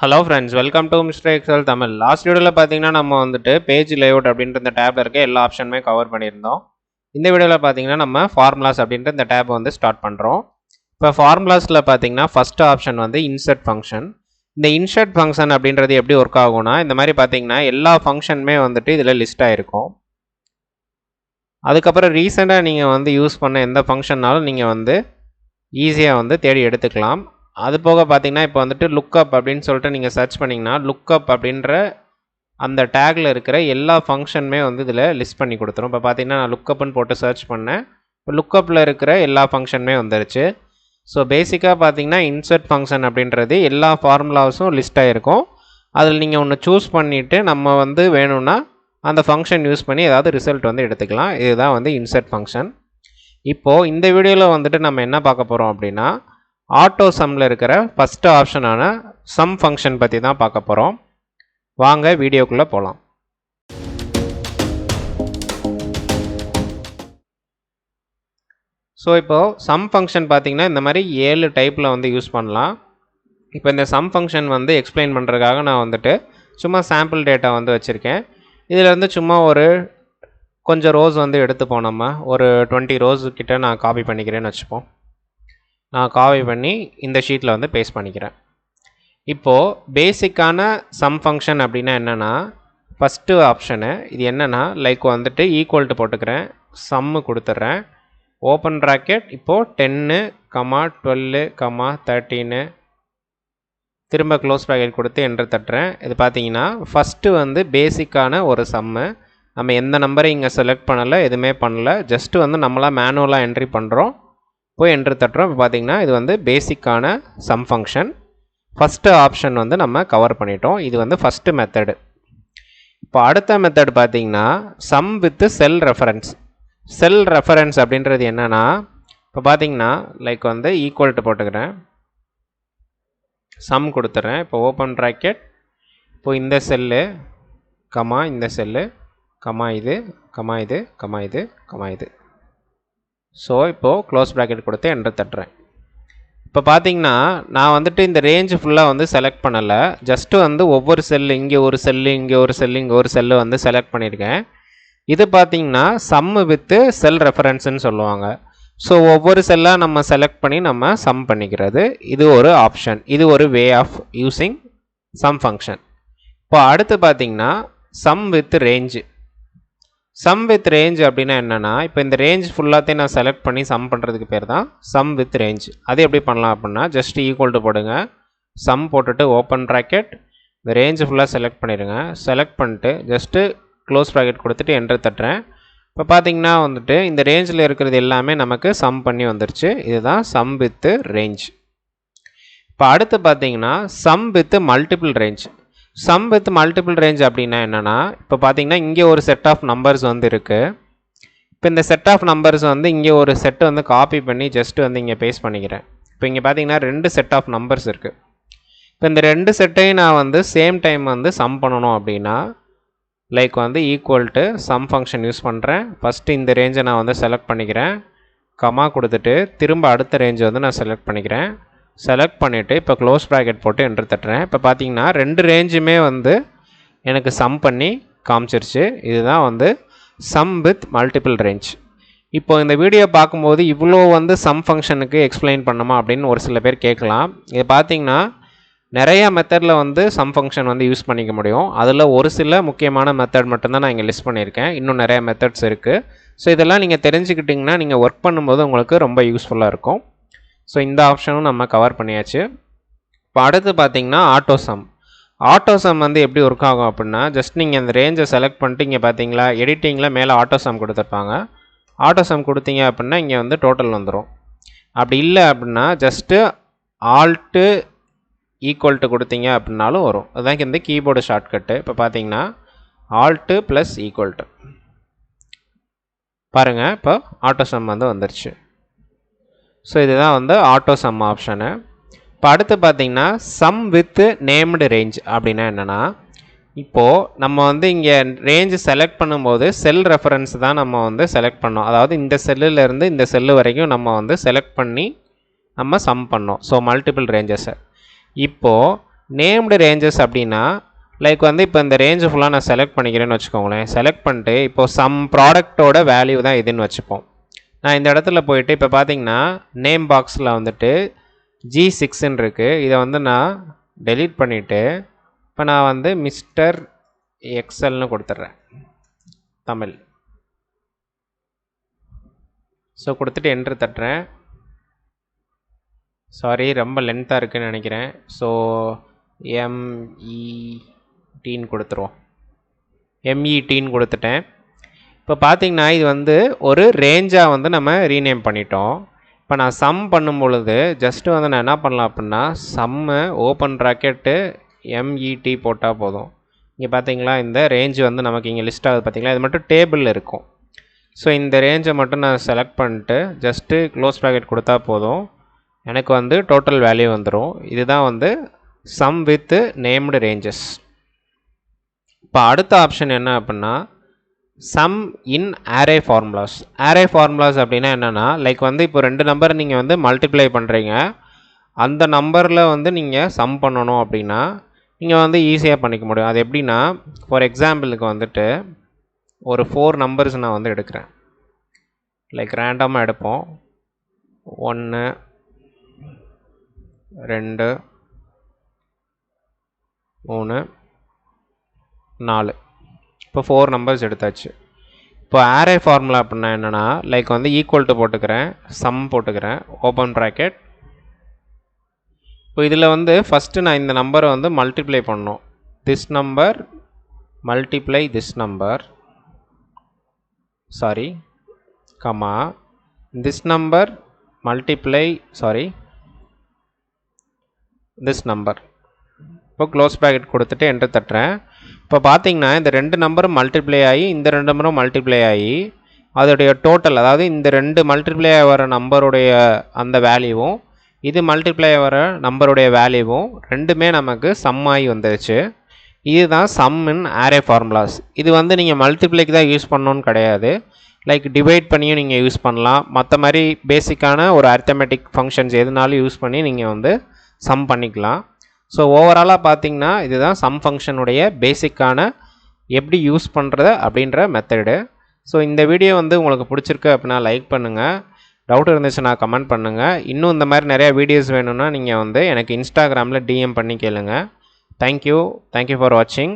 Hello friends, welcome to mister Excel Tamil. Last வீடியோவில் பார்த்தீங்கன்னா நம்ம வந்துட்டு பேஜ் லேஅவுட் அப்படின்ற இந்த டேப்பில் இருக்க எல்லா ஆப்ஷனுமே கவர் பண்ணியிருந்தோம். இந்த வீடியோவில் பார்த்தீங்கன்னா நம்ம ஃபார்முலாஸ் அப்படின்ற இந்த டேப் வந்து ஸ்டார்ட் பண்ணுறோம். இப்போ ஃபார்முலாஸில் பார்த்தீங்கன்னா ஃபஸ்ட் ஆப்ஷன் வந்து இன்சர்ட் ஃபங்க்ஷன். இந்த இன்சர்ட் ஃபங்க்ஷன் அப்படின்றது எப்படி ஒர்க் ஆகும்னா, இந்த மாதிரி பார்த்தீங்கன்னா எல்லா ஃபங்க்ஷனுமே வந்துட்டு இதில் லிஸ்ட் ஆகிருக்கும். அதுக்கப்புறம் ரீசெண்டாக நீங்கள் வந்து யூஸ் பண்ண எந்த ஃபங்க்ஷன்னாலும் நீங்கள் வந்து ஈஸியாக வந்து தேடி எடுத்துக்கலாம். அது போக பார்த்தீங்கன்னா இப்போ வந்துட்டு லுக்கப் அப்படின்னு சொல்லிட்டு நீங்கள் சர்ச் பண்ணிங்கன்னா லுக்கப் அப்படின்ற அந்த டேக்கில் இருக்கிற எல்லா ஃபங்க்ஷனுமே வந்து இதில் லிஸ்ட் பண்ணி கொடுத்துரும். இப்போ பார்த்தீங்கன்னா நான் லுக்கப்னு போட்டு சர்ச் பண்ணேன். இப்போ லுக்கப்பில் இருக்கிற எல்லா ஃபங்க்ஷனுமே வந்துருச்சு. ஸோ பேசிக்காக பார்த்தீங்கன்னா இன்சர்ட் ஃபங்க்ஷன் அப்படின்றது எல்லா ஃபார்முலாஸும் லிஸ்ட் ஆகிருக்கும். அதில் நீங்கள் ஒன்று சூஸ் பண்ணிவிட்டு நம்ம வந்து வேணும்னா அந்த ஃபங்க்ஷன் யூஸ் பண்ணி ஏதாவது ரிசல்ட் வந்து எடுத்துக்கலாம். இதுதான் வந்து இன்சர்ட் ஃபங்க்ஷன். இப்போது இந்த வீடியோவில் வந்துட்டு நம்ம என்ன பார்க்க போகிறோம் அப்படின்னா, ஆட்டோ சம்மில் இருக்கிற ஃபஸ்ட்டு ஆப்ஷனான சம் ஃபங்க்ஷன் பற்றி தான் பார்க்க போகிறோம். வாங்க வீடியோக்குள்ளே போகலாம். ஸோ இப்போது சம் ஃபங்க்ஷன் பார்த்திங்கன்னா இந்த மாதிரி 7 டைப்பில் வந்து யூஸ் பண்ணலாம். இப்போ இந்த சம் ஃபங்க்ஷன் வந்து எக்ஸ்பிளைன் பண்ணுறதுக்காக நான் வந்துட்டு சும்மா சாம்பிள் டேட்டா வந்து வச்சுருக்கேன். இதில் வந்து சும்மா ஒரு கொஞ்சம் ரோஸ் வந்து எடுத்துப்போம். நம்ம ஒரு 20 ரோஸ் கிட்ட நான் காப்பி பண்ணிக்கிறேன்னு வச்சுப்போம். நான் காப்பி பண்ணி இந்த ஷீட்டில் வந்து பேஸ்ட் பண்ணிக்கிறேன். இப்போது பேசிக்கான சம் ஃபங்க்ஷன் அப்படின்னா என்னென்னா, ஃபஸ்ட்டு ஆப்ஷனு இது என்னென்னா லைக் வந்துட்டு ஈக்குவல் டு போட்டுக்கிறேன், சம்மு கொடுத்துட்றேன், ஓப்பன் ப்ராக்கெட், இப்போது 10, 12, 13 திரும்ப க்ளோஸ் ப்ராக்கெட் கொடுத்து என்டர் தட்டுறேன். இது பார்த்தீங்கன்னா ஃபஸ்ட்டு வந்து பேசிக்கான ஒரு சம்மு. நம்ம எந்த நம்பரையும் இங்கே செலக்ட் பண்ணலை, எதுவுமே பண்ணலை, ஜஸ்ட்டு வந்து நம்மளாக மேனுவலாக என்ட்ரி பண்ணுறோம், போய் என்ட்ரு தட்டுறோம். இப்போ பார்த்திங்கன்னா இது வந்து பேசிக்கான சம் ஃபங்க்ஷன். ஃபஸ்ட்டு ஆப்ஷன் வந்து நம்ம கவர் பண்ணிட்டோம். இது வந்து ஃபஸ்ட்டு மெத்தடு. இப்போ அடுத்த மெத்தட் பார்த்திங்கன்னா sum with cell reference. Cell reference அப்படின்றது என்னென்னா, இப்போ பார்த்திங்கன்னா லைக் வந்து ஈக்குவல் டு போட்டுக்கிறேன், சம் கொடுத்துட்றேன். இப்போ ஓப்பன் ப்ராக்கெட், இப்போது இந்த செல்லு கமா இந்த செல்லு கமா இது கமா இது கமா இது கமா இது. ஸோ இப்போது க்ளோஸ் ப்ராக்கெட் கொடுத்து என்டர் தட்டுறேன். இப்போ பார்த்தீங்கன்னா நான் வந்துட்டு இந்த ரேஞ்சு ஃபுல்லாக வந்து செலக்ட் பண்ணலை, ஜஸ்ட்டு வந்து ஒவ்வொரு செல்லு, இங்கே ஒரு செல்லு, இங்கே ஒரு செல்லு, இங்கே ஒரு செல்லு வந்து செலக்ட் பண்ணியிருக்கேன். இது பார்த்திங்கன்னா சம்மு வித்து செல் ரெஃபரன்ஸ்ன்னு சொல்லுவாங்க. ஸோ ஒவ்வொரு செல்லாக நம்ம செலக்ட் பண்ணி நம்ம சம் பண்ணிக்கிறது. இது ஒரு ஆப்ஷன், இது ஒரு way of using sum function. இப்போ அடுத்து பார்த்திங்கன்னா sum with range. Sum with range அப்படின்னா என்னென்னா, இப்போ இந்த ரேஞ்ச் ஃபுல்லாத்தையும் நான் செலக்ட் பண்ணி சம் பண்ணுறதுக்கு பேர் தான் சம் வித் ரேஞ்ச். அது எப்படி பண்ணலாம் அப்படின்னா, ஜஸ்ட் ஈக்குவல் டு போடுங்க, சம் போட்டுட்டு ஓப்பன் ப்ராக்கெட், இந்த ரேஞ்சு ஃபுல்லாக செலக்ட் பண்ணிடுங்க. செலக்ட் பண்ணிட்டு ஜஸ்ட்டு க்ளோஸ் ப்ராக்கெட் கொடுத்துட்டு என்டர் தட்டுறேன். இப்போ பார்த்தீங்கன்னா வந்துட்டு இந்த ரேஞ்சில் இருக்கிறது எல்லாமே நமக்கு சம் பண்ணி வந்துருச்சு. இதுதான் சம் வித் ரேஞ்ச். இப்போ அடுத்து பார்த்தீங்கன்னா sum with multiple range. Sum with multiple range அப்படின்னா என்னென்னா, இப்போ பார்த்தீங்கன்னா இங்கே ஒரு செட் ஆஃப் நம்பர்ஸ் வந்து இருக்குது. இப்போ இந்த செட் ஆஃப் நம்பர்ஸ் வந்து இங்கே ஒரு செட்டு வந்து காப்பி பண்ணி ஜஸ்ட்டு வந்து இங்கே பேஸ்ட் பண்ணிக்கிறேன். இப்போ இங்கே பார்த்தீங்கன்னா 2 செட் ஆஃப் நம்பர்ஸ் இருக்குது. இப்போ இந்த 2 செட்டையும் நான் வந்து சேம் டைம் வந்து சம் பண்ணணும் அப்படின்னா, லைக் வந்து equal to sum function use பண்ணுறேன். ஃபஸ்ட்டு இந்த ரேஞ்சை நான் வந்து செலக்ட் பண்ணிக்கிறேன், கமா கொடுத்துட்டு திரும்ப அடுத்த ரேஞ்சை வந்து நான் செலக்ட் பண்ணிக்கிறேன். செலக்ட் பண்ணிவிட்டு இப்போ க்ளோஸ் ப்ராக்கெட் போட்டு என்டர் தட்டுறேன். இப்போ பார்த்தீங்கன்னா 2 ரேஞ்சுமே வந்து எனக்கு சம் பண்ணி காமிச்சிருச்சு. இதுதான் வந்து சம் வித் மல்டிபிள் ரேஞ்ச். இப்போ இந்த வீடியோ பார்க்கும்போது இவ்வளோ வந்து சம் ஃபங்க்ஷனுக்கு எக்ஸ்பிளைன் பண்ணணுமா அப்படின்னு ஒரு சில பேர் கேட்கலாம். இது பார்த்தீங்கன்னா நிறையா மெத்தடில் வந்து சம் ஃபங்க்ஷன் வந்து யூஸ் பண்ணிக்க முடியும். அதில் ஒரு சில முக்கியமான மெத்தட் மட்டும்தான் நான் இங்கே லிஸ்ட் பண்ணியிருக்கேன். இன்னும் நிறையா மெத்தட்ஸ் இருக்குது. ஸோ இதெல்லாம் நீங்கள் தெரிஞ்சுக்கிட்டிங்கன்னா நீங்கள் ஒர்க் பண்ணும்போது உங்களுக்கு ரொம்ப யூஸ்ஃபுல்லாக இருக்கும். ஸோ இந்த ஆப்ஷனும் நம்ம கவர் பண்ணியாச்சு. இப்போ அடுத்து பார்த்தீங்கன்னா ஆட்டோ சம். ஆட்டோ சம் வந்து எப்படி ஒர்க் ஆகும் அப்படின்னா, ஜஸ்ட் நீங்கள் இந்த ரேஞ்சை செலக்ட் பண்ணிட்டு இங்கே பார்த்தீங்களா எடிட்டிங்கில் மேலே ஆட்டோ சம் கொடுத்துருப்பாங்க. ஆட்டோ சம் கொடுத்தீங்க அப்படின்னா இங்கே வந்து டோட்டல் வந்துடும். அப்படி இல்லை அப்படின்னா ஜஸ்ட்டு ஆல்ட்டு ஈக்குவல் டு கொடுத்தீங்க அப்படின்னாலும் வரும். அதுதான் இந்த கீபோர்டு ஷார்ட்கட்டு. இப்போ பார்த்தீங்கன்னா ஆல்ட்டு ப்ளஸ் ஈக்குவல் டு பாருங்கள், இப்போ ஆட்டோ சம் வந்து வந்துருச்சு. ஸோ இதுதான் வந்து ஆட்டோ சம் ஆப்ஷனு. இப்போ அடுத்து பார்த்தீங்கன்னா சம் வித் நேம்டு ரேஞ்ச் அப்படின்னா என்னென்னா, இப்போது நம்ம வந்து இங்கே ரேஞ்சு செலக்ட் பண்ணும்போது செல் ரெஃபரன்ஸ் தான் நம்ம வந்து செலக்ட் பண்ணோம். அதாவது இந்த செல்லுலேருந்து இந்த செல்லு வரைக்கும் நம்ம வந்து செலக்ட் பண்ணி நம்ம சம் பண்ணோம். ஸோ மல்டிபிள் ரேஞ்சஸை. இப்போது நேம்டு ரேஞ்சஸ் அப்படின்னா லைக் வந்து இப்போ இந்த ரேஞ்சு ஃபுல்லாக நான் செலக்ட் பண்ணிக்கிறேன்னு வச்சுக்கோங்களேன். செலக்ட் பண்ணிட்டு இப்போது சம் ப்ராடக்டோட வேல்யூ தான் இதுன்னு வச்சுப்போம். நான் இந்த இடத்துல போயிட்டு இப்போ பார்த்தீங்கன்னா நேம் பாக்ஸில் வந்துட்டு G6ன்னு இருக்குது. இதை வந்து நான் டெலீட் பண்ணிவிட்டு இப்போ நான் வந்து மிஸ்டர் எக்ஸல்னு கொடுத்துட்றேன் தமிழ். ஸோ கொடுத்துட்டு என்ட்ரு தட்டுறேன். சாரி, ரொம்ப லென்த்தாக இருக்குதுன்னு நினைக்கிறேன். ஸோ METன்னு கொடுத்துருவோம். METன்னு கொடுத்துட்டேன். இப்போ பார்த்தீங்கன்னா இது வந்து ஒரு ரேஞ்சாக வந்து நம்ம ரீநேம் பண்ணிட்டோம். இப்போ நான் சம் பண்ணும் பொழுது ஜஸ்ட்டு வந்து நான் என்ன பண்ணலாம் அப்படின்னா சம்மு ஓப்பன் ப்ராக்கெட்டு MET போட்டால் போதும். இங்கே பார்த்தீங்களா இந்த ரேஞ்சு வந்து நமக்கு இங்கே லிஸ்ட் ஆகுது பார்த்தீங்களா, இது மட்டும் டேபிளில் இருக்கும். ஸோ இந்த ரேஞ்சை மட்டும் நான் செலக்ட் பண்ணிட்டு ஜஸ்ட்டு க்ளோஸ் ப்ராக்கெட் கொடுத்தா போதும், எனக்கு வந்து டோட்டல் வேல்யூ வந்துடும். இதுதான் வந்து சம் வித் நேம்டு ரேஞ்சஸ். இப்போ அடுத்த ஆப்ஷன் என்ன அப்படின்னா சம் இன் அரே ஃபார்முலாஸ். அரே ஃபார்முலாஸ் அப்படின்னா என்னென்னா லைக் வந்து இப்போ 2 நம்பர் நீங்கள் வந்து மல்டிப்ளை பண்ணுறீங்க, அந்த நம்பரில் வந்து நீங்கள் சம் பண்ணணும் அப்படின்னா நீங்கள் வந்து ஈஸியாக பண்ணிக்க முடியும். அது எப்படின்னா ஃபார் எக்ஸாம்பிளுக்கு வந்துட்டு ஒரு 4 நம்பர்ஸ் நான் வந்து எடுக்கிறேன். லைக் ரேண்டமாக எடுப்போம். 1 2 3 4. இப்போ 4 நம்பர்ஸ் எடுத்தாச்சு. இப்போ அரே ஃபார்முலா அப்படின்னா என்னென்னா லைக் வந்து ஈக்குவல் டு போட்டுக்கிறேன், சம் போட்டுக்கிறேன், ஓப்பன் ப்ராக்கெட். இப்போ இதில் வந்து ஃபஸ்ட்டு நான் இந்த நம்பரை வந்து மல்டிப்ளை பண்ணணும். This number multiply this number, sorry comma this number multiply this number. இப்போ க்ளோஸ் ப்ராக்கெட் கொடுத்துட்டு என்ட்ரு தட்டுறேன். இப்போ பார்த்தீங்கன்னா இந்த 2 நம்பரும் மல்டிப்ளை ஆகி இந்த 2 நம்பரும் மல்டிப்ளை ஆகி அதோடைய டோட்டல், அதாவது இந்த 2 மல்டிப்ளை வர நம்பருடைய அந்த வேல்யூவும் இது மல்டிப்ளை வர நம்பருடைய வேல்யூவும் ரெண்டுமே நமக்கு சம் ஆகி வந்துருச்சு. இதுதான் சம் இன் அரே ஃபார்முலாஸ். இது வந்து நீங்கள் மல்டிப்ளைக்கு தான் யூஸ் பண்ணணுன்னு கிடையாது, லைக் டிவைட் பண்ணியும் நீங்கள் யூஸ் பண்ணலாம். மற்ற மாதிரி பேசிக்கான ஒரு அரித்தமெட்டிக் ஃபங்க்ஷன்ஸ் எதுனாலும் யூஸ் பண்ணி நீங்கள் வந்து சம் பண்ணிக்கலாம். ஸோ ஓவராலாக பார்த்தீங்கன்னா இதுதான் சம் ஃபங்க்ஷனுடைய பேசிக்கான எப்படி யூஸ் பண்ணுறது அப்படின்ற மெத்தடு. ஸோ இந்த வீடியோ வந்து உங்களுக்கு பிடிச்சிருக்கு அப்படின்னா லைக் பண்ணுங்கள், டவுட் இருந்துச்சுன்னா கமெண்ட் பண்ணுங்கள். இன்னும் இந்த மாதிரி நிறையா வீடியோஸ் வேணும்னா நீங்கள் வந்து எனக்கு இன்ஸ்டாகிராமில் DM பண்ணி கேளுங்க. தேங்க்யூ ஃபார் வாட்சிங்.